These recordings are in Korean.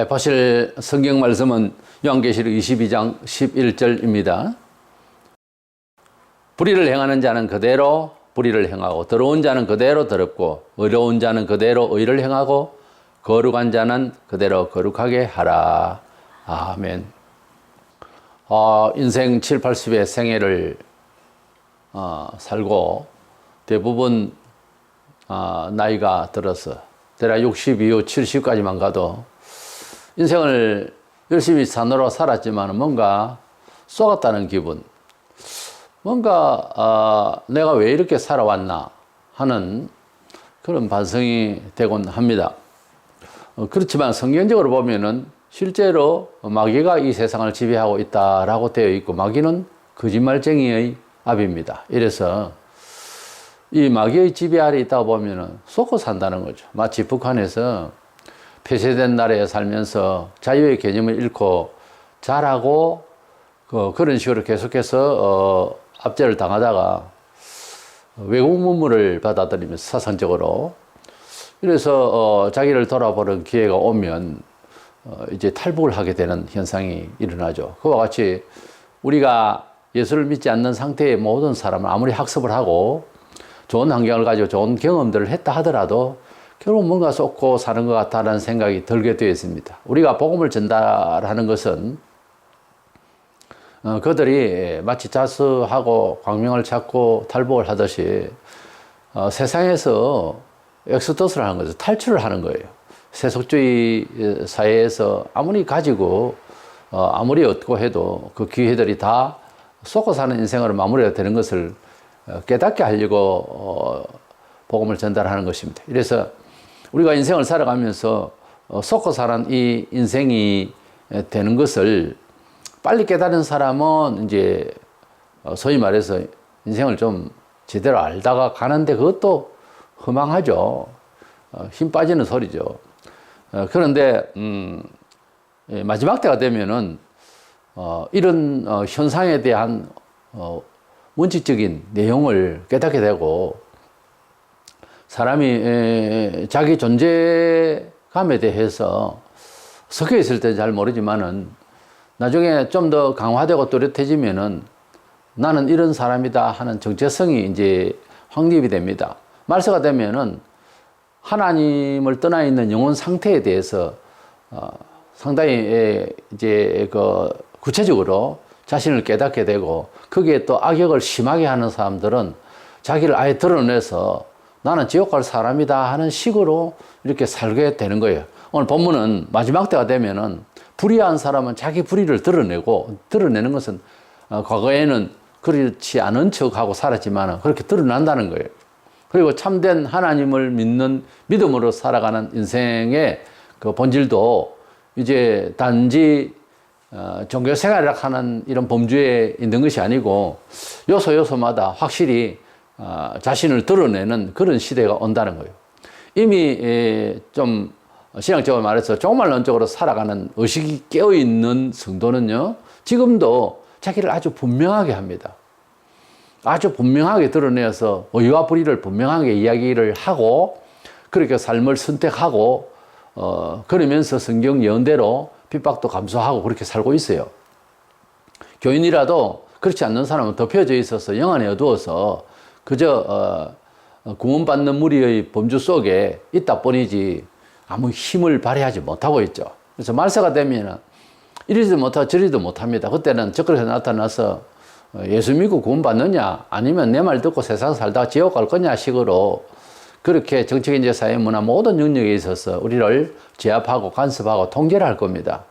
보실 성경 말씀은 요한계시록 22장 11절입니다. 불의를 행하는 자는 그대로 불의를 행하고 더러운 자는 그대로 더럽고 의로운 자는 그대로 의를 행하고 거룩한 자는 그대로 거룩하게 하라. 아멘. 인생 7, 80의 생애를 살고 대부분 나이가 들어서 대략 62, 70까지만 가도 인생을 열심히 산으로 살았지만 뭔가 쏘갔다는 기분, 뭔가 내가 왜 이렇게 살아왔나 하는 그런 반성이 되곤 합니다. 그렇지만 성경적으로 보면은 실제로 마귀가 이 세상을 지배하고 있다라고 되어 있고 마귀는 거짓말쟁이의 아비입니다. 이래서 이 마귀의 지배 아래 있다 보면은 쏘고 산다는 거죠. 마치 북한에서 폐쇄된 나라에 살면서 자유의 개념을 잃고 자라고 그런 식으로 계속해서 압제를 당하다가 외국 문물을 받아들이면서 사상적으로 그래서 자기를 돌아보는 기회가 오면 이제 탈북을 하게 되는 현상이 일어나죠. 그와 같이 우리가 예수를 믿지 않는 상태의 모든 사람은 아무리 학습을 하고 좋은 환경을 가지고 좋은 경험들을 했다 하더라도 결국 뭔가 쏟고 사는 것 같다는 생각이 들게 되어 있습니다. 우리가 복음을 전달하는 것은 그들이 마치 자수하고 광명을 찾고 탈북을 하듯이 세상에서 엑소더스를 하는 거죠. 탈출을 하는 거예요. 세속주의 사회에서 아무리 가지고 아무리 얻고 해도 그 기회들이 다 쏟고 사는 인생으로 마무리가 되는 것을 깨닫게 하려고 복음을 전달하는 것입니다. 그래서 우리가 인생을 살아가면서 쏟고 사는 이 인생이 되는 것을 빨리 깨달은 사람은 이제 소위 말해서 인생을 좀 제대로 알다가 가는데 그것도 허망하죠. 힘 빠지는 소리죠. 그런데 마지막 때가 되면은 이런 현상에 대한 원칙적인 내용을 깨닫게 되고 사람이 자기 존재감에 대해서 섞여 있을 때 잘 모르지만은 나중에 좀 더 강화되고 뚜렷해지면은 나는 이런 사람이다 하는 정체성이 이제 확립이 됩니다. 말세가 되면은 하나님을 떠나 있는 영혼 상태에 대해서 상당히 이제 구체적으로 자신을 깨닫게 되고 거기에 또 악역을 심하게 하는 사람들은 자기를 아예 드러내서 나는 지옥 갈 사람이다 하는 식으로 이렇게 살게 되는 거예요. 오늘 본문은 마지막 때가 되면은 불의한 사람은 자기 불의를 드러내는 것은 과거에는 그렇지 않은 척하고 살았지만 그렇게 드러난다는 거예요. 그리고 참된 하나님을 믿는 믿음으로 살아가는 인생의 그 본질도 이제 단지 종교 생활을 하는 이런 범주에 있는 것이 아니고 요소마다 확실히 자신을 드러내는 그런 시대가 온다는 거예요. 이미 좀 신앙적으로 말해서 종말론적으로 살아가는 의식이 깨어있는 성도는요, 지금도 자기를 아주 분명하게 합니다. 아주 분명하게 드러내서 의와 불의를 분명하게 이야기를 하고 그렇게 삶을 선택하고 그러면서 성경 예언대로 핍박도 감수하고 그렇게 살고 있어요. 교인이라도 그렇지 않는 사람은 덮여져 있어서 영안에 어두워서 그저 구원받는 무리의 범주 속에 있다 뿐이지 아무 힘을 발휘하지 못하고 있죠. 그래서 말세가 되면 이리도 못하고 저리도 못합니다. 그때는 적그리스도 나타나서 예수 믿고 구원받느냐 아니면 내 말 듣고 세상 살다가 지옥 갈 거냐 식으로 그렇게 정치경제 사회 문화 모든 영역에 있어서 우리를 제압하고 간섭하고 통제를 할 겁니다.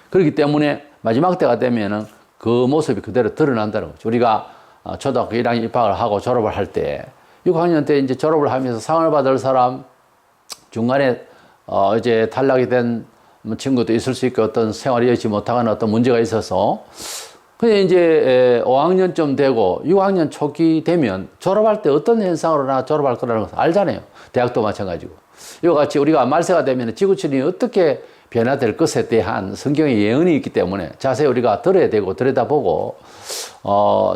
그렇기 때문에 마지막 때가 되면은 그 모습이 그대로 드러난다는 거죠. 우리가 초등학교 1학년 입학을 하고 졸업을 할 때 6학년 때 이제 졸업을 하면서 상을 받을 사람 중간에 이제 탈락이 된 친구도 있을 수 있고 어떤 생활이 여의치 못하거나 어떤 문제가 있어서 근데 이제 5학년쯤 되고 6학년 초기 되면 졸업할 때 어떤 현상으로 졸업할 거라는 것을 알잖아요. 대학도 마찬가지고. 이와 같이 우리가 말세가 되면 지구촌이 어떻게 변화될 것에 대한 성경의 예언이 있기 때문에 자세히 우리가 들어야 되고 들여다보고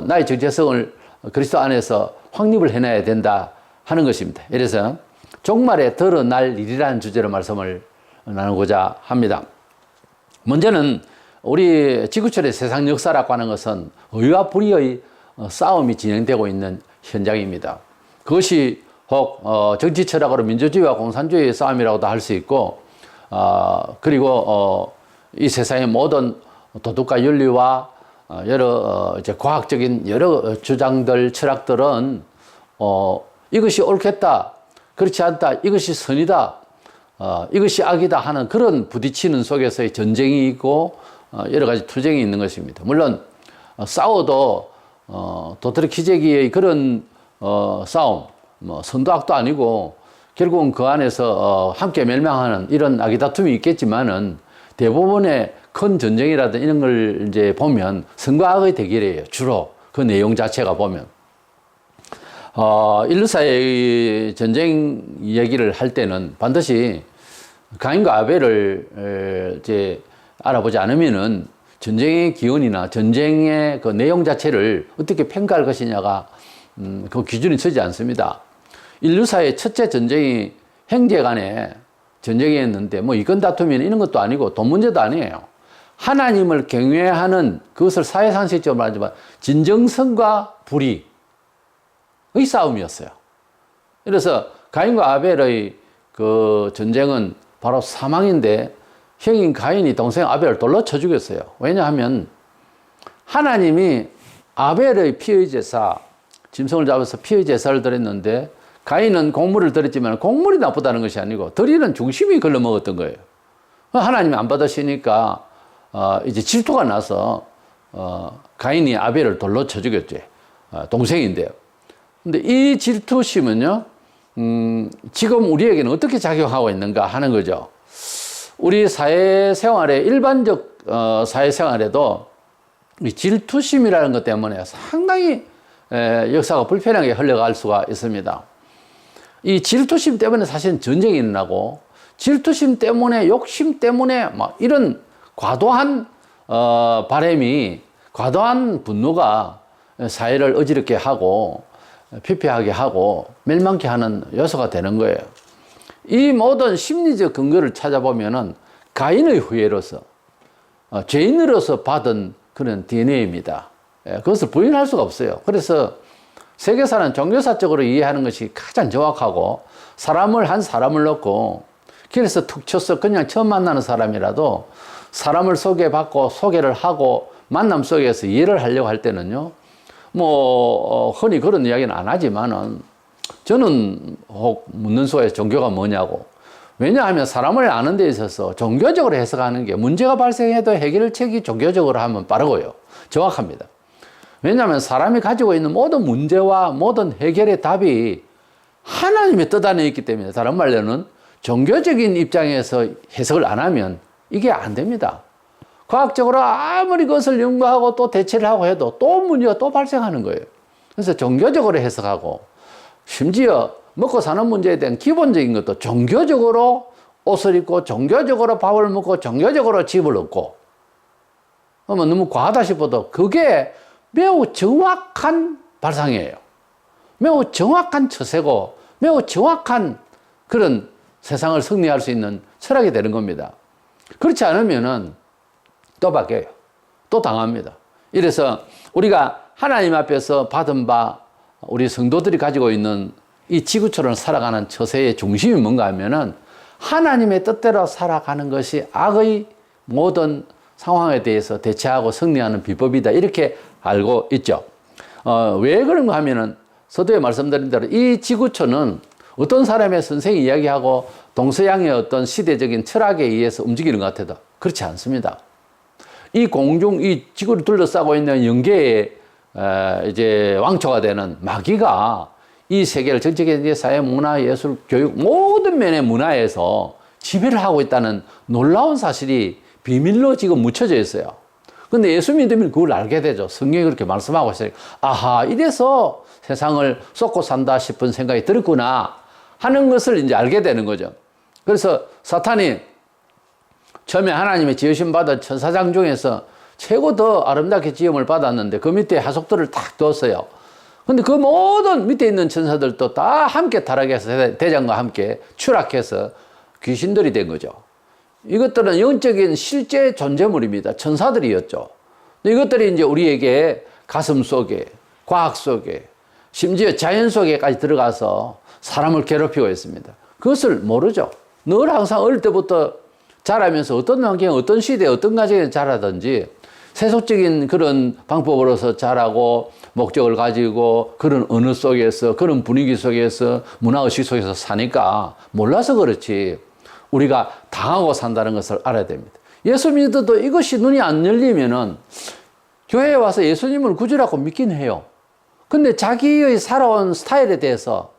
나의 정체성을 그리스도 안에서 확립을 해놔야 된다 하는 것입니다. 이래서 종말에 드러날 일이라는 주제로 말씀을 나누고자 합니다. 문제는 우리 지구촌의 세상 역사라고 하는 것은 의와 불의의 싸움이 진행되고 있는 현장입니다. 그것이 혹 정치 철학으로 민주주의와 공산주의의 싸움이라고도 할 수 있고, 그리고 이 세상의 모든 도덕과 윤리와 여러 이제 과학적인 여러 주장들, 철학들은 이것이 옳겠다, 그렇지 않다, 이것이 선이다, 이것이 악이다 하는 그런 부딪히는 속에서의 전쟁이 있고 여러 가지 투쟁이 있는 것입니다. 물론 싸워도 도토리 키재기의 그런 싸움, 뭐 선도 악도 아니고 결국은 그 안에서 함께 멸망하는 이런 아기다툼이 있겠지만은 대부분의 큰 전쟁이라든 이런 걸 이제 보면 선과 악의 대결이에요. 주로 그 내용 자체가 보면 인류사의 전쟁 얘기를 할 때는 반드시 가인과 아벨을 이제 알아보지 않으면은 전쟁의 기원이나 전쟁의 그 내용 자체를 어떻게 평가할 것이냐가 그 기준이 서지 않습니다. 인류사의 첫째 전쟁이 형제 간의 전쟁이었는데 뭐 이건 다툼이나 이런 것도 아니고 돈 문제도 아니에요. 하나님을 경외하는 그것을 사회상식적으로 말하지만 진정성과 불의의 싸움이었어요. 그래서 가인과 아벨의 그 전쟁은 바로 사망인데 형인 가인이 동생 아벨을 돌로 쳐 죽였어요. 왜냐하면 하나님이 아벨의 피의 제사, 짐승을 잡아서 피의 제사를 드렸는데 가인은 곡물을 드렸지만 곡물이 나쁘다는 것이 아니고 드리는 중심이 걸러 먹었던 거예요. 하나님이 안 받으시니까 이제 질투가 나서 가인이 아벨을 돌로 쳐 죽였죠. 동생인데요. 근데 이 질투심은요, 지금 우리에게는 어떻게 작용하고 있는가 하는 거죠. 우리 사회생활에 일반적 사회생활에도 이 질투심이라는 것 때문에 상당히 역사가 불편하게 흘러갈 수가 있습니다. 이 질투심 때문에 사실은 전쟁이 일어나고 질투심 때문에 욕심 때문에 막 이런 과도한 바람이 과도한 분노가 사회를 어지럽게 하고 피폐하게 하고 멸망케 하는 요소가 되는 거예요. 이 모든 심리적 근거를 찾아보면은 가인의 후예로서 죄인으로서 받은 그런 DNA입니다. 그것을 부인할 수가 없어요. 그래서 세계사는 종교사적으로 이해하는 것이 가장 정확하고 사람을 한 사람을 놓고 길에서 툭 쳐서 그냥 처음 만나는 사람이라도 사람을 소개받고 소개를 하고 만남 속에서 이해를 하려고 할 때는요, 뭐 흔히 그런 이야기는 안 하지만은 저는 혹 묻는 속에서 종교가 뭐냐고. 왜냐하면 사람을 아는 데 있어서 종교적으로 해석하는 게 문제가 발생해도 해결책이 종교적으로 하면 빠르고요, 정확합니다. 왜냐하면 사람이 가지고 있는 모든 문제와 모든 해결의 답이 하나님의 뜻 안에 있기 때문에, 다른 말로는 종교적인 입장에서 해석을 안 하면 이게 안 됩니다. 과학적으로 아무리 그것을 연구하고 또 대체를 하고 해도 또 문제가 또 발생하는 거예요. 그래서 종교적으로 해석하고, 심지어 먹고 사는 문제에 대한 기본적인 것도 종교적으로 옷을 입고 종교적으로 밥을 먹고 종교적으로 집을 얻고, 그러면 너무 과하다 싶어도 그게 매우 정확한 발상이에요. 매우 정확한 처세고 매우 정확한 그런 세상을 승리할 수 있는 철학이 되는 겁니다. 그렇지 않으면은 또 바뀌어요. 또 당합니다. 이래서 우리가 하나님 앞에서 받은 바 우리 성도들이 가지고 있는 이 지구촌을 살아가는 처세의 중심이 뭔가 하면은 하나님의 뜻대로 살아가는 것이 악의 모든 상황에 대해서 대처하고 승리하는 비법이다, 이렇게 알고 있죠. 왜 그런가 하면은 서두에 말씀드린 대로 이 지구촌은 어떤 사람의 선생이 이야기하고 동서양의 어떤 시대적인 철학에 의해서 움직이는 것 같아도 그렇지 않습니다. 이 공중, 이 지구를 둘러싸고 있는 영계의 이제 왕초가 되는 마귀가 이 세계를 정치계, 사회, 문화, 예술, 교육 모든 면의 문화에서 지배를 하고 있다는 놀라운 사실이 비밀로 지금 묻혀져 있어요. 근데 예수 믿으면 그걸 알게 되죠. 성경이 그렇게 말씀하고 있어요. 아하, 이래서 세상을 쏟고 산다 싶은 생각이 들었구나 하는 것을 이제 알게 되는 거죠. 그래서 사탄이 처음에 하나님의 지으심 받은 천사장 중에서 최고 더 아름답게 지음을 받았는데 그 밑에 하속들을 딱 뒀어요. 근데 그 모든 밑에 있는 천사들도 다 함께 타락해서 대장과 함께 추락해서 귀신들이 된 거죠. 이것들은 영적인 실제 존재물입니다. 천사들이었죠. 이것들이 이제 우리에게 가슴 속에, 과학 속에, 심지어 자연 속에까지 들어가서 사람을 괴롭히고 있습니다. 그것을 모르죠. 늘 항상 어릴 때부터 자라면서 어떤 환경, 어떤 시대, 어떤 가정에 자라든지 세속적인 그런 방법으로서 자라고 목적을 가지고 그런 언어 속에서, 그런 분위기 속에서, 문화의식 속에서 사니까 몰라서 그렇지 우리가 당하고 산다는 것을 알아야 됩니다. 예수 믿어도 이것이 눈이 안 열리면은 교회에 와서 예수님을 구주라고 믿긴 해요. 근데 자기의 살아온 스타일에 대해서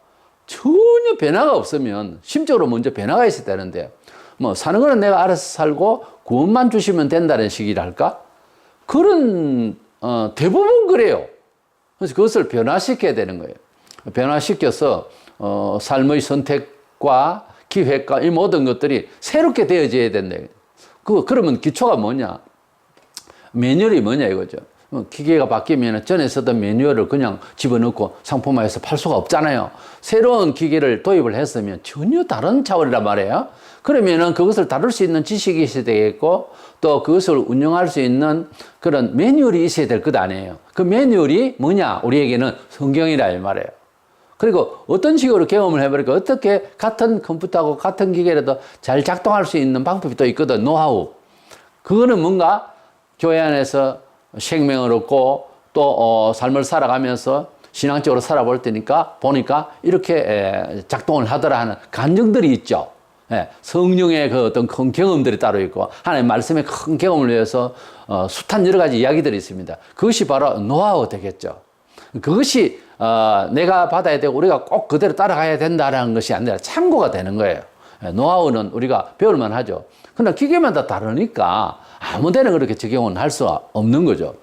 전혀 변화가 없으면 심적으로 먼저 변화가 있어야 되는데 뭐 사는 거는 내가 알아서 살고 구원만 주시면 된다는 식이랄까? 그런 대부분 그래요. 그래서 그것을 변화시켜야 되는 거예요. 변화시켜서 삶의 선택과 기획과 이 모든 것들이 새롭게 되어져야 된다. 그러면 기초가 뭐냐? 매뉴얼이 뭐냐 이거죠. 기계가 바뀌면 전에 쓰던 매뉴얼을 그냥 집어넣고 상품화해서 팔 수가 없잖아요. 새로운 기계를 도입을 했으면 전혀 다른 차원이란 말이에요. 그러면은 그것을 다룰 수 있는 지식이 있어야 되겠고 또 그것을 운영할 수 있는 그런 매뉴얼이 있어야 될 것 아니에요. 그 매뉴얼이 뭐냐? 우리에게는 성경이라 이 말이에요. 그리고 어떤 식으로 경험을 해보니까 어떻게 같은 컴퓨터하고 같은 기계라도 잘 작동할 수 있는 방법이 또 있거든. 노하우. 그거는 뭔가 교회 안에서 생명을 얻고 또 삶을 살아가면서 신앙적으로 살아볼 때니까 보니까 이렇게 작동을 하더라 하는 간증들이 있죠. 성령의 그 어떤 큰 경험들이 따로 있고 하나님의 말씀의 큰 경험을 위해서 숱한 여러 가지 이야기들이 있습니다. 그것이 바로 노하우 되겠죠. 그것이 내가 받아야 되고 우리가 꼭 그대로 따라가야 된다는 것이 아니라 참고가 되는 거예요. 노하우는 우리가 배울만 하죠. 그러나 기계마다 다르니까 아무 데나 그렇게 적용은 할 수 없는 거죠.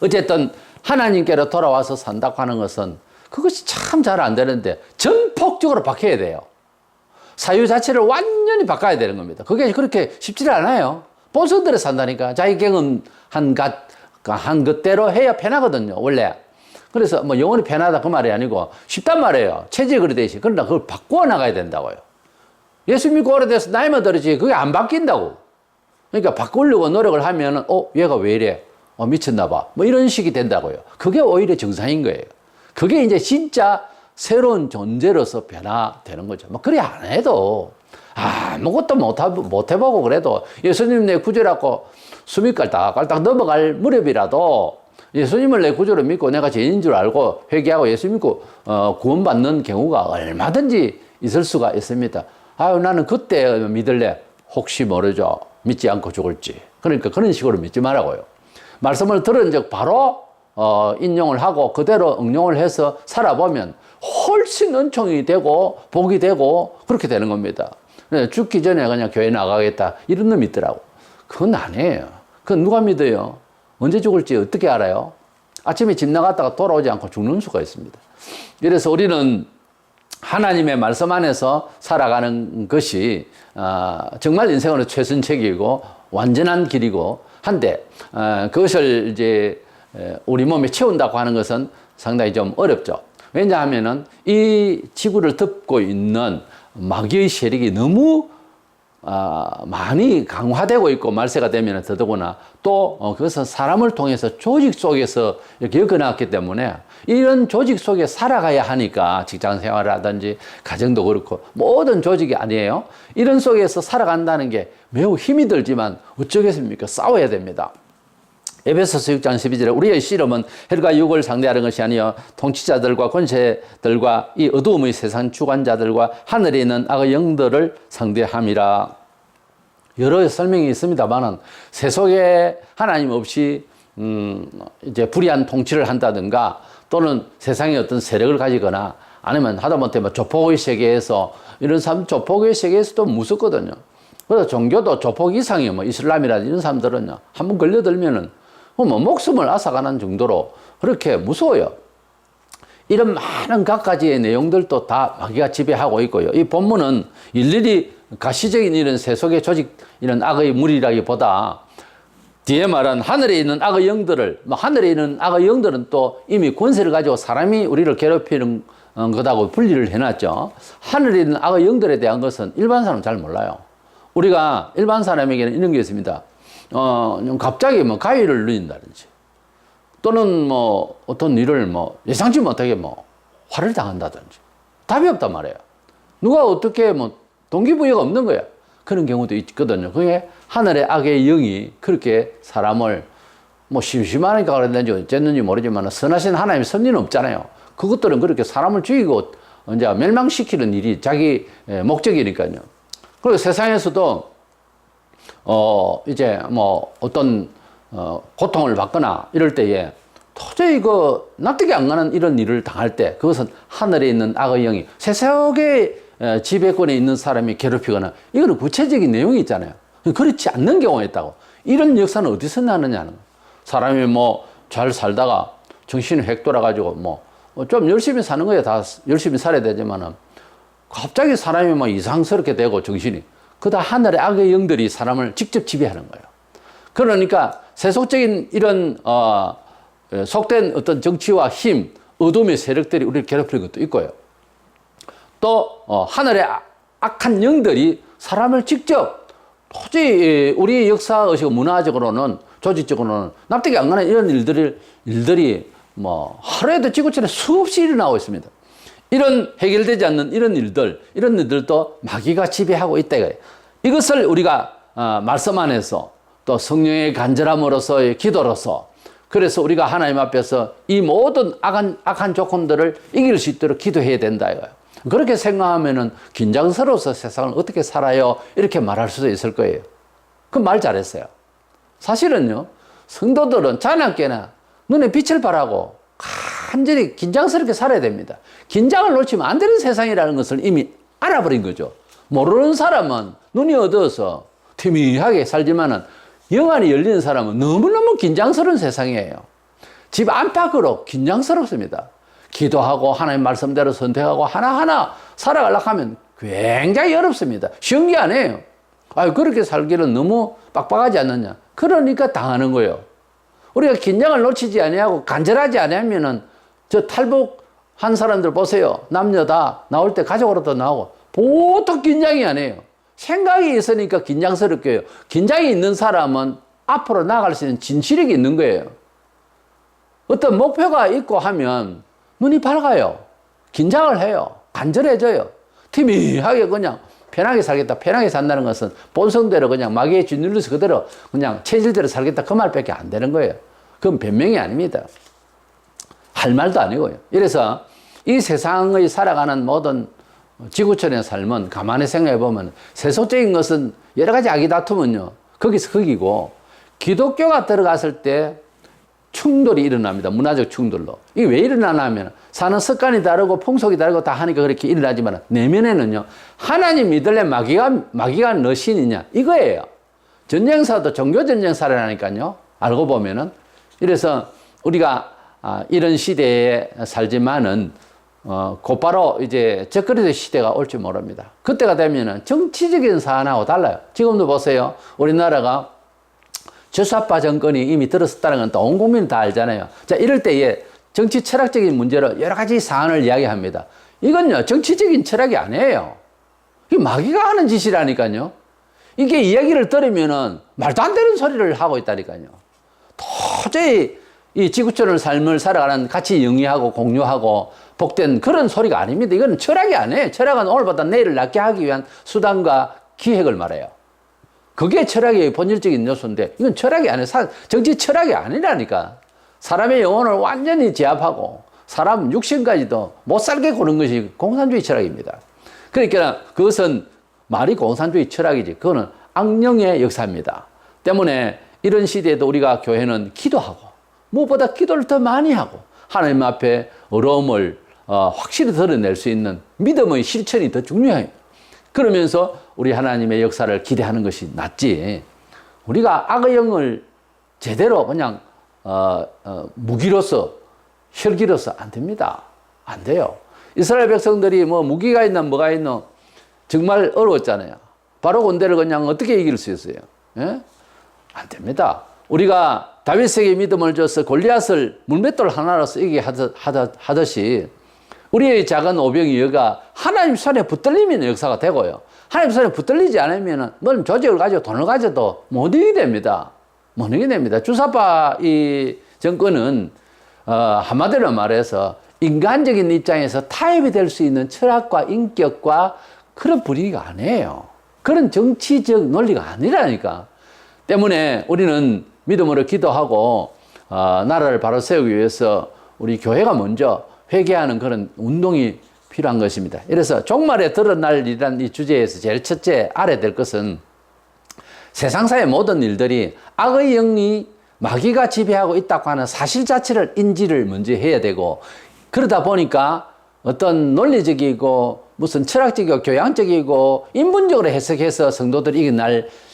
어쨌든 하나님께로 돌아와서 산다고 하는 것은 그것이 참 잘 안 되는데 전폭적으로 바뀌어야 돼요. 사유 자체를 완전히 바꿔야 되는 겁니다. 그게 그렇게 쉽지 않아요. 본성대로 산다니까. 자기 경험한 것대로 해야 편하거든요, 원래. 그래서 뭐 영원히 편하다 그 말이 아니고 쉽단 말이에요. 체질이 그래 돼 있어요. 그러나 그걸 바꾸어 나가야 된다고요. 예수 믿고 오래돼서 나이만 들었지 그게 안 바뀐다고. 그러니까 바꾸려고 노력을 하면은 얘가 왜 이래? 미쳤나 봐. 뭐 이런 식이 된다고요. 그게 오히려 정상인 거예요. 그게 이제 진짜 새로운 존재로서 변화되는 거죠. 뭐 그래 안 해도 아무것도 못 해보고 그래도 예수님 내 구주라고 숨이 깔딱깔딱 넘어갈 무렵이라도 예수님을 내 구주로 믿고 내가 죄인인 줄 알고 회개하고 예수 믿고 구원받는 경우가 얼마든지 있을 수가 있습니다. 나는 그때 믿을래. 혹시 모르죠. 믿지 않고 죽을지. 그러니까 그런 식으로 믿지 말라고요. 말씀을 들은 적 바로 인용을 하고 그대로 응용을 해서 살아보면 훨씬 은총이 되고 복이 되고 그렇게 되는 겁니다. 죽기 전에 그냥 교회 나가겠다 이런 놈이 있더라고. 그건 아니에요. 그건 누가 믿어요? 언제 죽을지 어떻게 알아요? 아침에 집 나갔다가 돌아오지 않고 죽는 수가 있습니다. 그래서 우리는 하나님의 말씀 안에서 살아가는 것이 정말 인생으로 최선책이고 완전한 길이고 한데 그것을 이제 우리 몸에 채운다고 하는 것은 상당히 좀 어렵죠. 왜냐하면은 이 지구를 덮고 있는 마귀의 세력이 너무 많이 강화되고 있고 말세가 되면 더더구나 또 그것은 사람을 통해서 조직 속에서 이렇게 엮어놨기 때문에 이런 조직 속에 살아가야 하니까 직장 생활이라든지 가정도 그렇고 모든 조직이 아니에요. 이런 속에서 살아간다는 게 매우 힘이 들지만 어쩌겠습니까? 싸워야 됩니다. 에베소서 6장 12절에 우리의 씨름은 혈과 육을 상대하는 것이 아니요 통치자들과 권세들과 이 어두움의 세상 주관자들과 하늘에 있는 악의 영들을 상대함이라. 여러 설명이 있습니다만은 세속에 하나님 없이 이제 불의한 통치를 한다든가 또는 세상의 어떤 세력을 가지거나 아니면 하다못해 뭐 조폭의 세계에서 이런 사람 조폭의 세계에서도 무섭거든요. 그래서 종교도 조폭 이상이에요. 뭐 이슬람이라든지 이런 사람들은요 한번 걸려들면은 뭐 목숨을 앗아가는 정도로 그렇게 무서워요. 이런 많은 갖가지의 내용들도 다 마귀가 지배하고 있고요. 이 본문은 일일이 가시적인 이런 세속의 조직, 이런 악의 무리라기보다 뒤에 말한 하늘에 있는 악의 영들을, 하늘에 있는 악의 영들은 또 이미 권세를 가지고 사람이 우리를 괴롭히는 거다고 분리를 해놨죠. 하늘에 있는 악의 영들에 대한 것은 일반 사람은 잘 몰라요. 우리가 일반 사람에게는 이런 게 있습니다. 갑자기 뭐 가위를 누린다든지 또는 뭐 어떤 일을 뭐 예상치 못하게 뭐 화를 당한다든지 답이 없단 말이에요. 누가 어떻게 뭐 동기부여가 없는 거야. 그런 경우도 있거든요. 그게 하늘의 악의 영이 그렇게 사람을 뭐 심심하니까 그랬는지 어쨌는지 모르지만 선하신 하나님의 섭리는 없잖아요. 그것들은 그렇게 사람을 죽이고 이제 멸망시키는 일이 자기 목적이니까요. 그리고 세상에서도 이제 뭐 어떤 고통을 받거나 이럴 때에 도저히 그 납득이 안 가는 이런 일을 당할 때 그것은 하늘에 있는 악의 영이 세속의 지배권에 있는 사람이 괴롭히거나 이거는 구체적인 내용이 있잖아요. 그렇지 않는 경우가 있다고. 이런 역사는 어디서 나느냐는 거예요. 사람이 뭐 잘 살다가 정신이 획 돌아가지고 뭐 좀 열심히 사는 거야. 다 열심히 살아야 되지만은 갑자기 사람이 막 이상스럽게 되고 정신이 그다 하늘의 악의 영들이 사람을 직접 지배하는 거예요. 그러니까 세속적인 이런 속된 어떤 정치와 힘, 어둠의 세력들이 우리를 괴롭히는 것도 있고요. 또 하늘의 악한 영들이 사람을 직접 도저히 우리 역사의식 문화적으로는 조직적으로는 납득이 안 가는 이런 일들이 뭐 하루에도 지구촌에 수없이 일어나고 있습니다. 이런 해결되지 않는 이런 일들도 마귀가 지배하고 있다 이거예요. 이것을 우리가 말씀 안에서 또 성령의 간절함으로서의 기도로서 그래서 우리가 하나님 앞에서 이 모든 악한 조건들을 이길 수 있도록 기도해야 된다 이거예요. 그렇게 생각하면은 긴장스러워서 세상을 어떻게 살아요? 이렇게 말할 수도 있을 거예요. 그 말 잘했어요. 사실은요, 성도들은 자나깨나 눈에 빛을 발하고 간절히 긴장스럽게 살아야 됩니다. 긴장을 놓치면 안 되는 세상이라는 것을 이미 알아버린 거죠. 모르는 사람은 눈이 어두워서 희미하게 살지만은 영안이 열리는 사람은 너무너무 긴장스러운 세상이에요. 집 안팎으로 긴장스럽습니다. 기도하고 하나님 말씀대로 선택하고 하나하나 살아가려고 하면 굉장히 어렵습니다. 쉬운 게 아니에요. 그렇게 살기는 너무 빡빡하지 않느냐. 그러니까 당하는 거예요. 우리가 긴장을 놓치지 아니하고 간절하지 않으면은 저 탈북한 사람들 보세요. 남녀 다 나올 때 가족으로도 나오고 보통 긴장이 아니에요. 생각이 있으니까 긴장스럽게 해요. 긴장이 있는 사람은 앞으로 나아갈 수 있는 진실력이 있는 거예요. 어떤 목표가 있고 하면 눈이 밝아요. 긴장을 해요. 간절해져요. 희미하게 그냥 편하게 살겠다. 편하게 산다는 것은 본성대로 그냥 마귀의 짓눌려서 그대로 그냥 체질대로 살겠다. 그 말밖에 안 되는 거예요. 그건 변명이 아닙니다. 할 말도 아니고요. 이래서 이 세상의 살아가는 모든 지구촌의 삶은 가만히 생각해 보면 세속적인 것은 여러 가지 아기다툼은요. 거기서 거기고 기독교가 들어갔을 때 충돌이 일어납니다. 문화적 충돌로. 이게 왜 일어나나 하면 사는 습관이 다르고 풍속이 다르고 다 하니까 그렇게 일어나지만 내면에는요. 하나님 믿을래 마귀가 너 신이냐 이거예요. 전쟁사도 종교 전쟁사라니까요. 알고 보면은. 이래서 우리가 이런 시대에 살지만은 곧바로 이제 적그리스도의 시대가 올지 모릅니다. 그때가 되면은 정치적인 사안하고 달라요. 지금도 보세요. 우리나라가 저사파 정권이 이미 들었었다는 건 또 온 국민이 다 알잖아요. 자, 이럴 때에 정치 철학적인 문제로 여러 가지 사안을 이야기합니다. 이건요, 정치적인 철학이 아니에요. 이게 마귀가 하는 짓이라니까요. 이게 이야기를 들으면은 말도 안 되는 소리를 하고 있다니까요. 도저히 이 지구촌을 삶을 살아가는 같이 영위하고 공유하고 복된 그런 소리가 아닙니다. 이건 철학이 아니에요. 철학은 오늘보다 내일을 낫게 하기 위한 수단과 기획을 말해요. 그게 철학의 본질적인 요소인데 이건 철학이 아니에요. 정치 철학이 아니라니까. 사람의 영혼을 완전히 제압하고 사람 육신까지도 못 살게 구는 것이 공산주의 철학입니다. 그러니까 그것은 말이 공산주의 철학이지 그거는 악령의 역사입니다. 때문에 이런 시대에도 우리가 교회는 기도하고 무엇보다 기도를 더 많이 하고 하나님 앞에 어려움을 확실히 드러낼 수 있는 믿음의 실천이 더 중요해요. 그러면서 우리 하나님의 역사를 기대하는 것이 낫지. 우리가 악의 영을 제대로 그냥 무기로서 혈기로서 안 됩니다. 안 돼요. 이스라엘 백성들이 뭐 무기가 있나 뭐가 있나 정말 어려웠잖아요. 바로 군대를 그냥 어떻게 이길 수 있어요? 예? 안 됩니다. 우리가 다윗에게 믿음을 줘서 골리앗을 물맷돌 하나로서 이기게 하듯이 우리의 작은 오병이어가 하나님 손에 붙들리면 역사가 되고요. 하나님 손에 붙들리지 않으면 뭔 조직을 가지고 돈을 가져도 못 이기게 됩니다. 못 이기게 됩니다. 주사파 이 정권은 한마디로 말해서 인간적인 입장에서 타협이 될 수 있는 철학과 인격과 그런 분위기가 아니에요. 그런 정치적 논리가 아니라니까. 때문에 우리는 믿음으로 기도하고 나라를 바로 세우기 위해서 우리 교회가 먼저 회개하는 그런 운동이 필요한 것입니다. 그래서 종말에 드러날 일이라는 이 주제에서 제일 첫째 알아야 될 것은 세상사의 모든 일들이 악의 영이 마귀가 지배하고 있다고 하는 사실 자체를 인지를 먼저 해야 되고, 그러다 보니까 어떤 논리적이고 무슨 철학적이고 교양적이고 인문적으로 해석해서 성도들이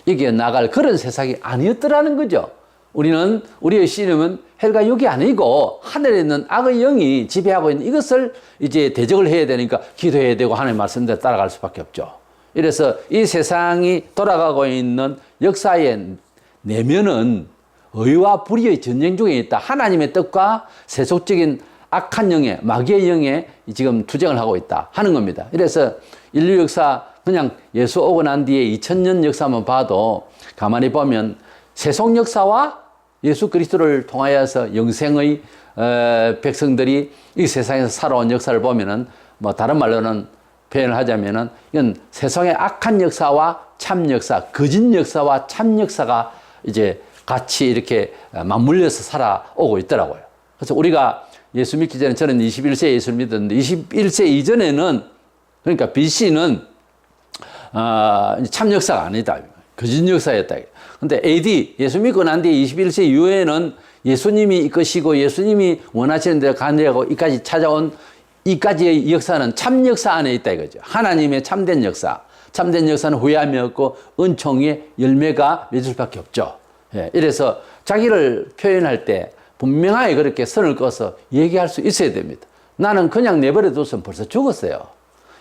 이겨나갈 그런 세상이 아니었더라는 거죠. 우리의 신념은 헬과 육이 아니고 하늘에 있는 악의 영이 지배하고 있는 이것을 이제 대적을 해야 되니까 기도해야 되고 하나님의 말씀대로 따라갈 수밖에 없죠. 이래서 이 세상이 돌아가고 있는 역사의 내면은 의와 불의의 전쟁 중에 있다. 하나님의 뜻과 세속적인 악한 영에, 마귀의 영에 지금 투쟁을 하고 있다 하는 겁니다. 그래서 인류 역사 그냥 예수 오고 난 뒤에 2000년 역사만 봐도 가만히 보면 세속 역사와 예수 그리스도를 통하여서 영생의 백성들이 이 세상에서 살아온 역사를 보면은 뭐 다른 말로는 표현을 하자면은 이건 세상의 악한 역사와 참 역사, 거짓 역사와 참 역사가 이제 같이 이렇게 맞물려서 살아오고 있더라고요. 그래서 우리가 예수 믿기 전에 저는 21세에 예수를 믿었는데 21세 이전에는 그러니까 BC는 참 역사가 아니다. 거짓 역사였다. 근데 AD 예수 믿고 난 뒤에 21세 이후에는 예수님이 이끄시고 예수님이 원하시는 대로 가느라고 이까지 찾아온 이까지의 역사는 참 역사 안에 있다 이거죠. 하나님의 참된 역사. 참된 역사는 후회함이 없고 은총의 열매가 맺을 수밖에 없죠. 예, 이래서 자기를 표현할 때 분명하게 그렇게 선을 꺼서 얘기할 수 있어야 됩니다. 나는 그냥 내버려 뒀으면 벌써 죽었어요.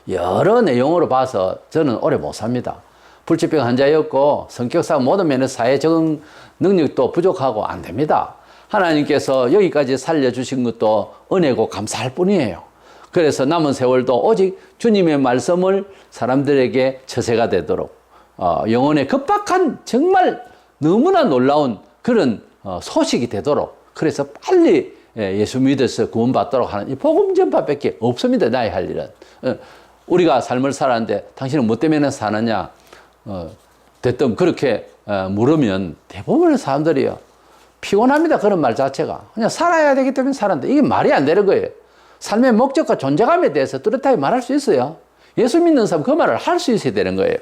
여러 내용으로 봐서 저는 오래 못 삽니다. 불치병 환자였고 성격상 모든 면에서 사회 적응 능력도 부족하고 안 됩니다. 하나님께서 여기까지 살려주신 것도 은혜고 감사할 뿐이에요. 그래서 남은 세월도 오직 주님의 말씀을 사람들에게 처세가 되도록 영혼의 급박한 정말 너무나 놀라운 그런 소식이 되도록, 그래서 빨리 예수 믿어서 구원받도록 하는 이 복음 전파밖에 없습니다. 나의 할 일은. 우리가 삶을 살았는데 당신은 뭐 때문에 사느냐 대뜸 그렇게 물으면 대부분의 사람들이요 피곤합니다. 그런 말 자체가 그냥 살아야 되기 때문에 살았는데 이게 말이 안 되는 거예요. 삶의 목적과 존재감에 대해서 뚜렷하게 말할 수 있어요. 예수 믿는 사람 그 말을 할 수 있어야 되는 거예요.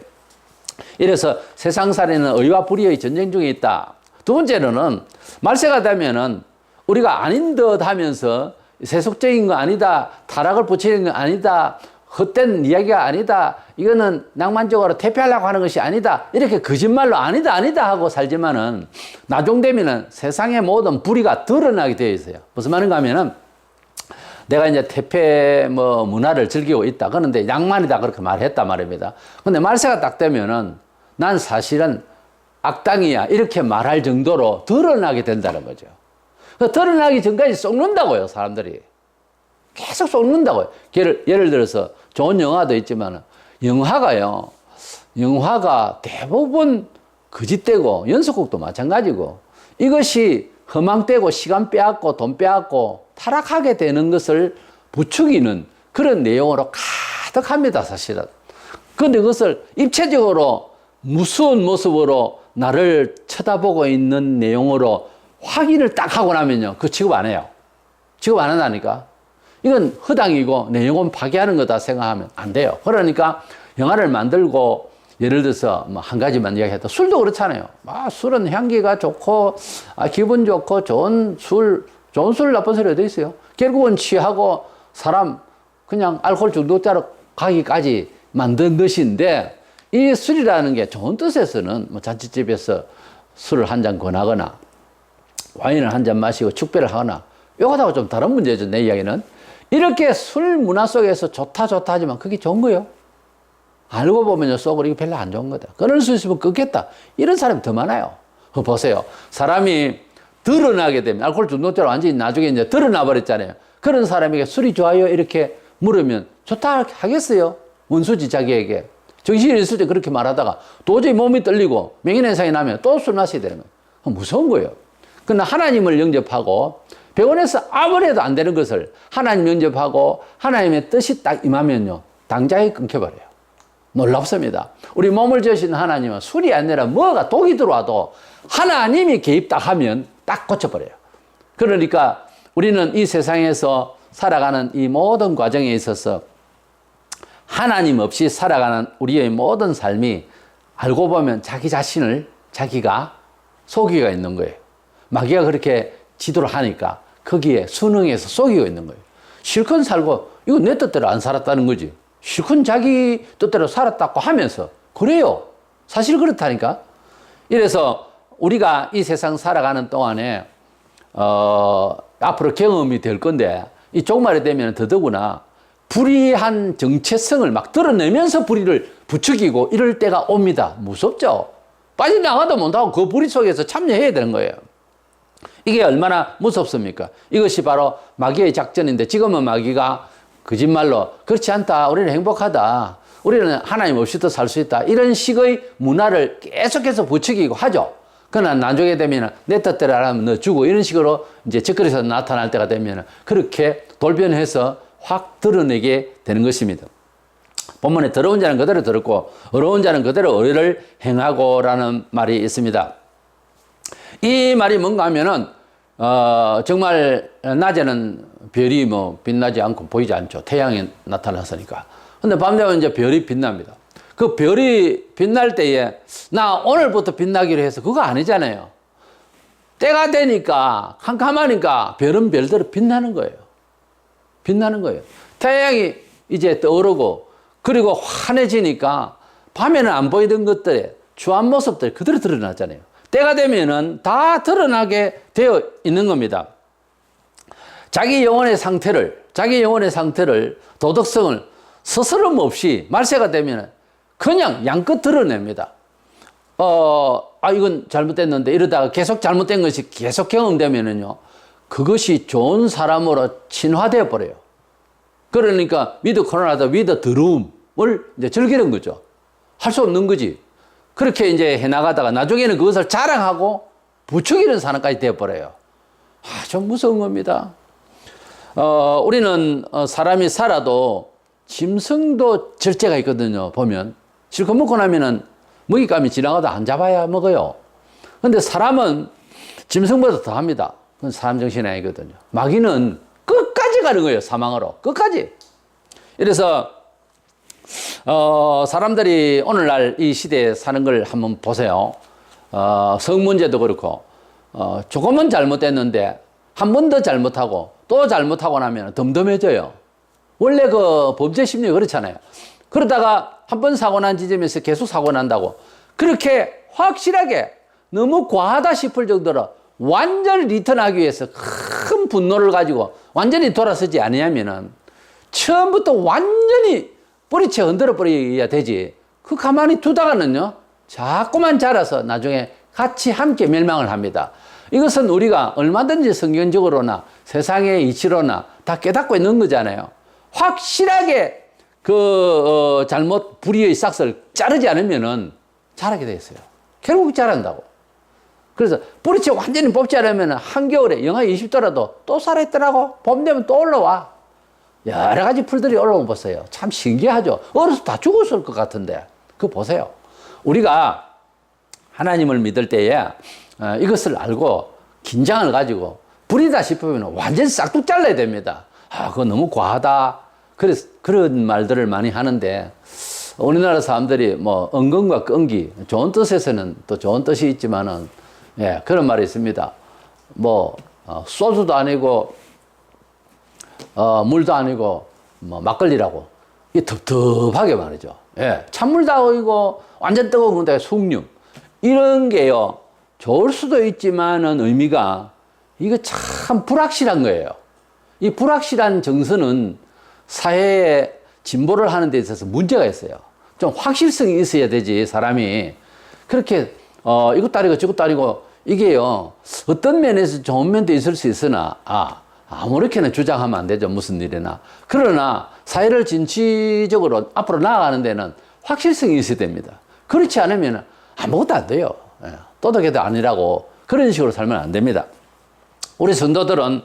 이래서 세상살이는 의와 불의의 전쟁 중에 있다. 두 번째로는 말세가 되면은 우리가 아닌 듯 하면서 세속적인 거 아니다, 타락을 붙이는 거 아니다, 헛된 이야기가 아니다, 이거는 낭만적으로 퇴폐하려고 하는 것이 아니다, 이렇게 거짓말로 아니다 하고 살지만은 나중 되면은 세상의 모든 불의가 드러나게 되어 있어요. 무슨 말인가 하면은 내가 이제 퇴폐 문화를 즐기고 있다. 그런데 낭만이다. 그렇게 말했단 말입니다. 근데 말세가 딱 되면은 난 사실은 악당이야. 이렇게 말할 정도로 드러나게 된다는 거죠. 드러나기 전까지 썩는다고요, 사람들이. 계속 썩는다고요. 예를 들어서 좋은 영화도 있지만 영화가 대부분 거짓되고 연속곡도 마찬가지고 이것이 허망되고 시간 빼앗고 돈 빼앗고 타락하게 되는 것을 부추기는 그런 내용으로 가득합니다, 사실은. 그런데 그것을 입체적으로 무서운 모습으로 나를 쳐다보고 있는 내용으로 확인을 딱 하고 나면요, 그 취급 안 해요. 취급 안 한다니까. 이건 허당이고 내 영혼 파괴하는 거다 생각하면 안 돼요. 그러니까 영화를 만들고 예를 들어서 한 가지만 이야기해도 술도 그렇잖아요. 술은 향기가 좋고 기분 좋고 좋은 술 나쁜 소리 어디 있어요? 결국은 취하고 사람 그냥 알코올 중독자로 가기까지 만든 것인데 이 술이라는 게 좋은 뜻에서는 잔치집에서 술을 한 잔 권하거나 와인을 한 잔 마시고 축배를 하거나 이거하고 좀 다른 문제죠. 내 이야기는 이렇게 술 문화 속에서 좋다 하지만 그게 좋은 거예요. 알고 보면요, 속으로 이게 별로 안 좋은 거다. 끊을 수 있으면 끊겠다. 이런 사람이 더 많아요. 보세요. 사람이 드러나게 되면, 알코올 중독자로 완전히 나중에 이제 드러나 버렸잖아요. 그런 사람에게 술이 좋아요? 이렇게 물으면 좋다 하겠어요? 원수지 자기에게. 정신이 있을 때 그렇게 말하다가 도저히 몸이 떨리고 명예훼손이 나면 또 술 마시게 되는 거예요. 무서운 거예요. 그러나 하나님을 영접하고 병원에서 아무래도 안 되는 것을 하나님 영접하고 하나님의 뜻이 딱 임하면요, 당장에 끊겨버려요. 놀랍습니다. 우리 몸을 지으신 하나님은 술이 아니라 뭐가 독이 들어와도 하나님이 개입 딱 하면 딱 고쳐버려요. 그러니까 우리는 이 세상에서 살아가는 이 모든 과정에 있어서 하나님 없이 살아가는 우리의 모든 삶이 알고 보면 자기 자신을 자기가 속이고 있는 거예요. 마귀가 그렇게 지도를 하니까 거기에 순응해서 속이고 있는 거예요. 실컷 살고 이거 내 뜻대로 안 살았다는 거지. 실컷 자기 뜻대로 살았다고 하면서 그래요. 사실 그렇다니까. 이래서 우리가 이 세상 살아가는 동안에 앞으로 경험이 될 건데 이 종말이 되면 더더구나 불의한 정체성을 막 드러내면서 불의를 부추기고 이럴 때가 옵니다. 무섭죠? 빠져나가도 못하고 그 불의 속에서 참여해야 되는 거예요. 이게 얼마나 무섭습니까? 이것이 바로 마귀의 작전인데 지금은 마귀가 거짓말로 그렇지 않다. 우리는 행복하다. 우리는 하나님 없이도 살 수 있다. 이런 식의 문화를 계속해서 부추기고 하죠. 그러나 나중에 되면 내 뜻대로 하면 너 주고 이런 식으로 이제 적그리스도 나타날 때가 되면 그렇게 돌변해서 확 드러내게 되는 것입니다. 본문에 더러운 자는 그대로 더럽고 어려운 자는 그대로 의를 행하고라는 말이 있습니다. 이 말이 뭔가 하면은 정말 낮에는 별이 뭐 빛나지 않고 보이지 않죠. 태양이 나타났으니까. 근데 밤 되면 이제 별이 빛납니다. 그 별이 빛날 때에 나 오늘부터 빛나기로 해서 그거 아니잖아요. 때가 되니까 캄캄하니까 별은 별대로 빛나는 거예요. 빛나는 거예요. 태양이 이제 떠오르고 그리고 환해지니까 밤에는 안 보이던 것들의 주한 모습들이 그대로 드러나잖아요. 때가 되면은 다 드러나게 되어 있는 겁니다. 자기 영혼의 상태를 도덕성을 스스럼 없이 말세가 되면 그냥 양껏 드러냅니다. 이건 잘못됐는데 이러다가 계속 잘못된 것이 계속 경험되면은요, 그것이 좋은 사람으로 진화되어 버려요. 그러니까 위드 코로나다 위드 더러움을 이제 즐기는 거죠. 할 수 없는 거지. 그렇게 이제 해나가다가 나중에는 그것을 자랑하고 부추기는 사람까지 되어버려요. 좀 무서운 겁니다. 우리는 사람이 살아도 짐승도 절제가 있거든요. 보면 실컷 먹고 나면은 먹잇감이 지나가도 안 잡아야 먹어요. 근데 사람은 짐승보다 더 합니다. 그건 사람 정신이 아니거든요. 마귀는 끝까지 가는 거예요. 사망으로. 끝까지. 이래서 사람들이 오늘날 이 시대에 사는 걸 한번 보세요. 성 문제도 그렇고 조금은 잘못됐는데 한 번 더 잘못하고 또 잘못하고 나면 덤덤해져요. 원래 그 범죄 심리가 그렇잖아요. 그러다가 한 번 사고 난 지점에서 계속 사고 난다고 그렇게 확실하게 너무 과하다 싶을 정도로 완전히 리턴하기 위해서 큰 분노를 가지고 완전히 돌아서지 않으면은 처음부터 완전히 뿌리채 흔들어 버려야 되지. 그 가만히 두다가는요, 자꾸만 자라서 나중에 같이 함께 멸망을 합니다. 이것은 우리가 얼마든지 성경적으로나 세상의 이치로나 다 깨닫고 있는 거잖아요. 확실하게 잘못 불의의 싹을 자르지 않으면은 자라게 돼 있어요. 결국 자란다고. 그래서 뿌리채 완전히 뽑지 않으면 한겨울에 영하 20도라도 또 살아있더라고. 봄 되면 또 올라와. 여러 가지 풀들이 올라오면 보세요. 참 신기하죠. 어려서 다 죽었을 것 같은데. 그거 보세요. 우리가 하나님을 믿을 때에 이것을 알고 긴장을 가지고 불이다 싶으면 완전히 싹둑 잘라야 됩니다. 그거 너무 과하다. 그래서 그런 말들을 많이 하는데 우리나라 사람들이 뭐 은근과 끈기, 좋은 뜻에서는 또 좋은 뜻이 있지만은 그런 말이 있습니다. 뭐 소주도 아니고 물도 아니고 뭐 막걸리라고 이 텁텁하게 말이죠. 찬물도 아니고 완전 뜨거운 건데 숭늉 이런 게요 좋을 수도 있지만은 의미가 이거 참 불확실한 거예요. 이 불확실한 정서는 사회에 진보를 하는 데 있어서 문제가 있어요. 좀 확실성이 있어야 되지 사람이 그렇게 이것도 아니고 저것도 아니고 이게요 어떤 면에서 좋은 면도 있을 수 있으나 아무렇게나 주장하면 안 되죠. 무슨 일이나. 그러나 사회를 진취적으로 앞으로 나아가는 데는 확실성이 있어야 됩니다. 그렇지 않으면 아무것도 안 돼요. 도덕에도 아니라고 그런 식으로 살면 안 됩니다. 우리 성도들은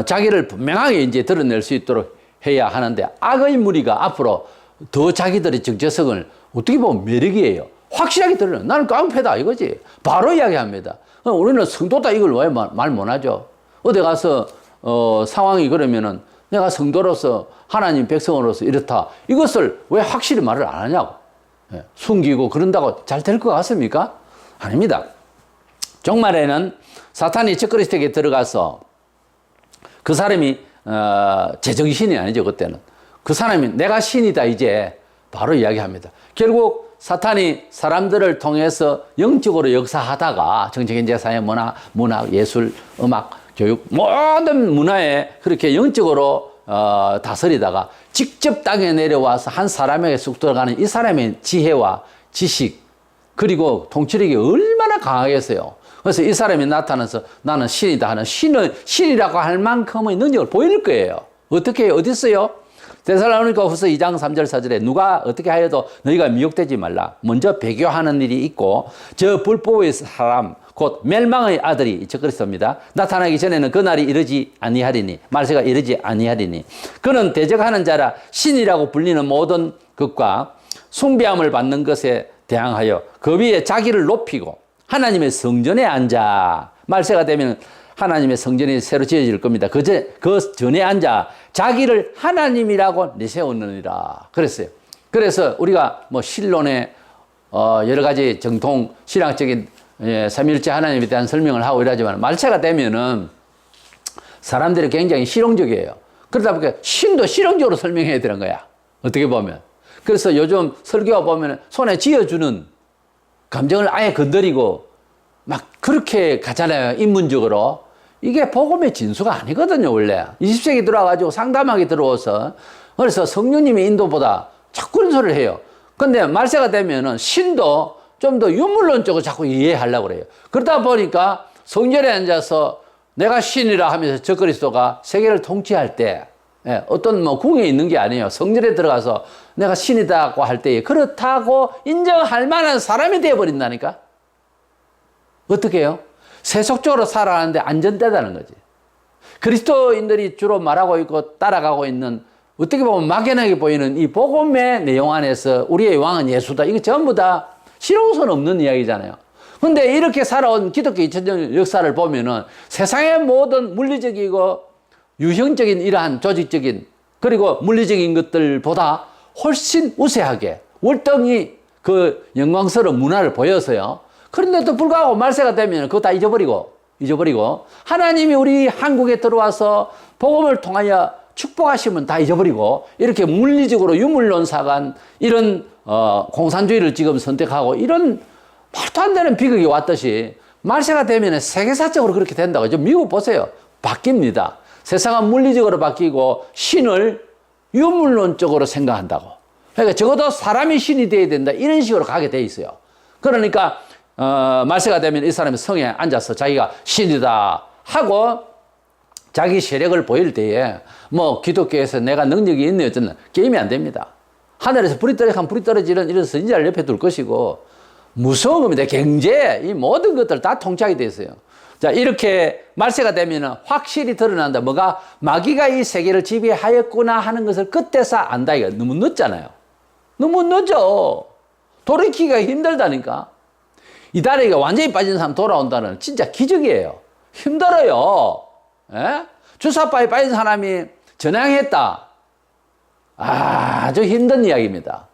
자기를 분명하게 이제 드러낼 수 있도록 해야 하는데, 악의 무리가 앞으로 더 자기들의 정체성을 어떻게 보면 매력이에요. 확실하게 드러내. 나는 깡패다 이거지. 바로 이야기합니다. 우리는 성도다 이걸 왜 말 못하죠? 어디 가서 상황이 그러면은 내가 성도로서 하나님 백성으로서 이렇다, 이것을 왜 확실히 말을 안 하냐고. 숨기고 그런다고 잘 될 것 같습니까? 아닙니다. 종말에는 사탄이 적그리스도에게 들어가서 그 사람이 제정신이 아니죠. 그때는 그 사람이 내가 신이다 이제 바로 이야기합니다. 결국 사탄이 사람들을 통해서 영적으로 역사하다가 정치인 재사의 문학, 예술, 음악, 교육 모든 문화에 그렇게 영적으로 다스리다가 직접 땅에 내려와서 한 사람에게 쑥 들어가는 이 사람의 지혜와 지식 그리고 통치력이 얼마나 강하겠어요. 그래서 이 사람이 나타나서 나는 신이다 하는 신이라고 할 만큼의 능력을 보일 거예요. 어떻게 해요? 어디 있어요? 데살로니가 후서 2장 3절 4절에 누가 어떻게 하여도 너희가 미혹되지 말라. 먼저 배교하는 일이 있고 저 불법의 사람 곧 멸망의 아들이 적그리스도입니다. 나타나기 전에는 그 날이 이르지 아니하리니 말세가 이르지 아니하리니 그는 대적하는 자라 신이라고 불리는 모든 것과 숭배함을 받는 것에 대항하여 그 위에 자기를 높이고 하나님의 성전에 앉아 말세가 되면 하나님의 성전이 새로 지어질 겁니다. 그 전에 앉아 자기를 하나님이라고 내세우느니라 그랬어요. 그래서 우리가 뭐 신론의 여러 가지 정통 신학적인 삼위일체 하나님에 대한 설명을 하고 이러지만 말세가 되면은 사람들이 굉장히 실용적이에요. 그러다 보니까 신도 실용적으로 설명해야 되는 거야. 어떻게 보면. 그래서 요즘 설교가 보면 손에 쥐어주는 감정을 아예 건드리고 막 그렇게 가잖아요. 인문적으로. 이게 복음의 진수가 아니거든요, 원래. 20세기 들어와가지고 상담하게 들어와서. 그래서 성령님의 인도보다 자꾸 그런 소리를 해요. 근데 말세가 되면은 신도 좀 더 유물론적으로 자꾸 이해하려고 그래요. 그러다 보니까 성전에 앉아서 내가 신이라 하면서 적그리스도가 세계를 통치할 때, 어떤 뭐 궁에 있는 게 아니에요. 성전에 들어가서 내가 신이다고 할 때에 그렇다고 인정할 만한 사람이 되어버린다니까? 어떻게 해요? 세속적으로 살아가는데 안전되다는 거지. 그리스도인들이 주로 말하고 있고 따라가고 있는 어떻게 보면 막연하게 보이는 이 복음의 내용 안에서 우리의 왕은 예수다. 이거 전부 다 실용성 없는 이야기잖아요. 근데 이렇게 살아온 기독교 2000년 역사를 보면은 세상의 모든 물리적이고 유형적인 이러한 조직적인 그리고 물리적인 것들보다 훨씬 우세하게 월등히 그 영광스러운 문화를 보여서요. 그런데도 불구하고 말세가 되면 그거 다 잊어버리고 하나님이 우리 한국에 들어와서 복음을 통하여 축복하시면 다 잊어버리고 이렇게 물리적으로 유물론사간 이런 공산주의를 지금 선택하고 이런 말도 안 되는 비극이 왔듯이 말세가 되면 세계사적으로 그렇게 된다고. 미국 보세요. 바뀝니다. 세상은 물리적으로 바뀌고 신을 유물론적으로 생각한다고. 그러니까 적어도 사람이 신이 되어야 된다. 이런 식으로 가게 돼 있어요. 그러니까 말세가 되면 이 사람이 성에 앉아서 자기가 신이다 하고 자기 세력을 보일 때에 뭐 기독교에서 내가 능력이 있네 어쩌나 게임이 안 됩니다. 하늘에서 불이 떨어지는 이런 선지자를 옆에 둘 것이고 무서운 겁니다. 경제 이 모든 것들 다 통치하게 돼 있어요. 자, 이렇게 말세가 되면 확실히 드러난다. 뭐가 마귀가 이 세계를 지배하였구나 하는 것을 그때서 안다. 이거 너무 늦잖아요. 너무 늦어. 돌이키기가 힘들다니까. 이다리가 완전히 빠진 사람 돌아온다는 진짜 기적이에요. 힘들어요. 주사바에 빠진 사람이 전향했다. 아주 힘든 이야기입니다.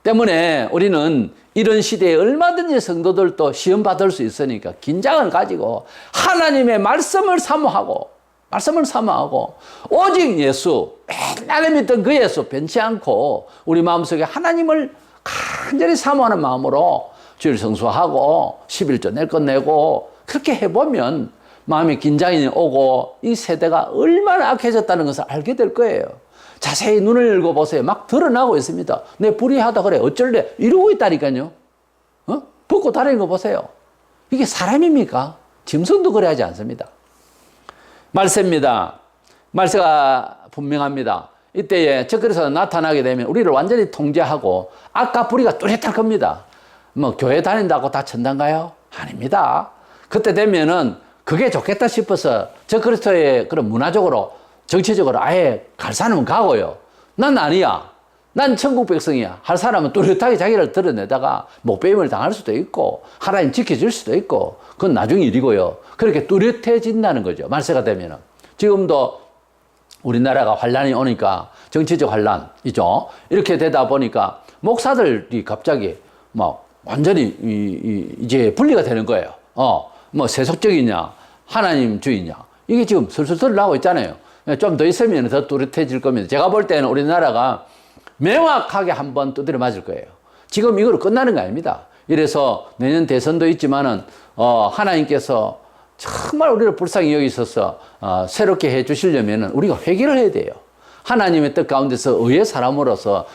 때문에 우리는 이런 시대에 얼마든지 성도들도 시험 받을 수 있으니까 긴장을 가지고 하나님의 말씀을 사모하고 오직 예수, 맨날 믿던 그 예수 변치 않고 우리 마음속에 하나님을 간절히 사모하는 마음으로 주일 성수하고 11조 낼 것 내고 그렇게 해보면 마음에 긴장이 오고 이 세대가 얼마나 악해졌다는 것을 알게 될 거예요. 자세히 눈을 읽어보세요. 막 드러나고 있습니다. 내 불의하다 그래. 어쩔래? 이러고 있다니까요. 벗고 다니는 거 보세요. 이게 사람입니까? 짐승도 그래 하지 않습니다. 말세입니다. 말세가 분명합니다. 이때에 적그리스도가 나타나게 되면 우리를 완전히 통제하고 악과 불의가 뚜렷할 겁니다. 뭐 교회 다닌다고 다 천당가요? 아닙니다. 그때 되면은 그게 좋겠다 싶어서 적그리스도의 그런 문화적으로 정치적으로 아예 갈 사람은 가고요. 난 아니야. 난 천국 백성이야. 할 사람은 뚜렷하게 자기를 드러내다가 목배임을 당할 수도 있고 하나님 지켜줄 수도 있고 그건 나중 일이고요. 그렇게 뚜렷해진다는 거죠. 말세가 되면은. 지금도 우리나라가 환란이 오니까 정치적 환란이죠. 이렇게 되다 보니까 목사들이 갑자기 막 완전히 이제 분리가 되는 거예요. 뭐 세속적이냐 하나님주의냐 이게 지금 슬슬 드러나고 있잖아요. 좀 더 있으면 더 뚜렷해질 겁니다. 제가 볼 때는 우리나라가 명확하게 한번 두드려 맞을 거예요. 지금 이거로 끝나는 거 아닙니다. 이래서 내년 대선도 있지만은 하나님께서 정말 우리를 불쌍히 여기셔서 새롭게 해 주시려면은 우리가 회개를 해야 돼요. 하나님의 뜻 가운데서 의의 사람으로서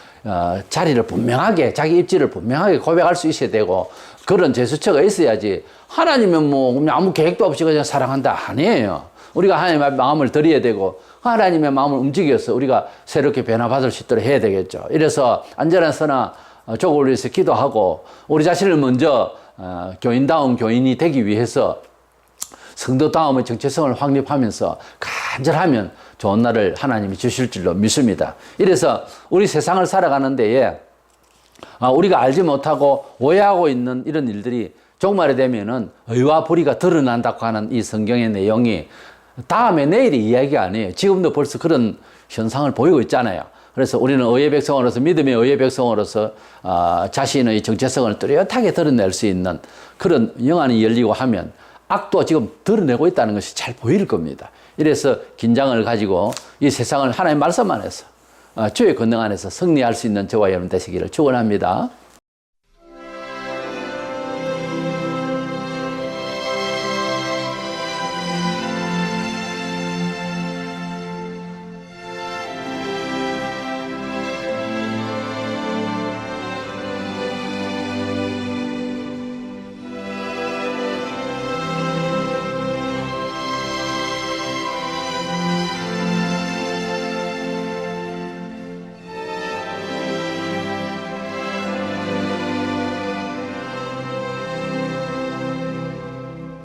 자리를 분명하게 자기 입지를 분명하게 고백할 수 있어야 되고 그런 제스처가 있어야지 하나님은 뭐 그냥 아무 계획도 없이 그냥 사랑한다 아니에요. 우리가 하나님의 마음을 드려야 되고 하나님의 마음을 움직여서 우리가 새롭게 변화받을 수 있도록 해야 되겠죠. 이래서 안전한 선화 족을 위해서 기도하고 우리 자신을 먼저 교인다운 교인이 되기 위해서 성도다움의 정체성을 확립하면서 간절하면 좋은 날을 하나님이 주실 줄로 믿습니다. 이래서 우리 세상을 살아가는 데에 우리가 알지 못하고 오해하고 있는 이런 일들이 종말에 되면은 의와 불의가 드러난다고 하는 이 성경의 내용이 다음에 내일이 이야기 아니에요. 지금도 벌써 그런 현상을 보이고 있잖아요. 그래서 우리는 의의 백성으로서 믿음의 의의 백성으로서 자신의 정체성을 뚜렷하게 드러낼 수 있는 그런 영안이 열리고 하면 악도 지금 드러내고 있다는 것이 잘 보일 겁니다. 이래서 긴장을 가지고 이 세상을 하나님의 말씀 안에서 주의 권능 안에서 승리할 수 있는 저와 여러분 되시기를 축원합니다.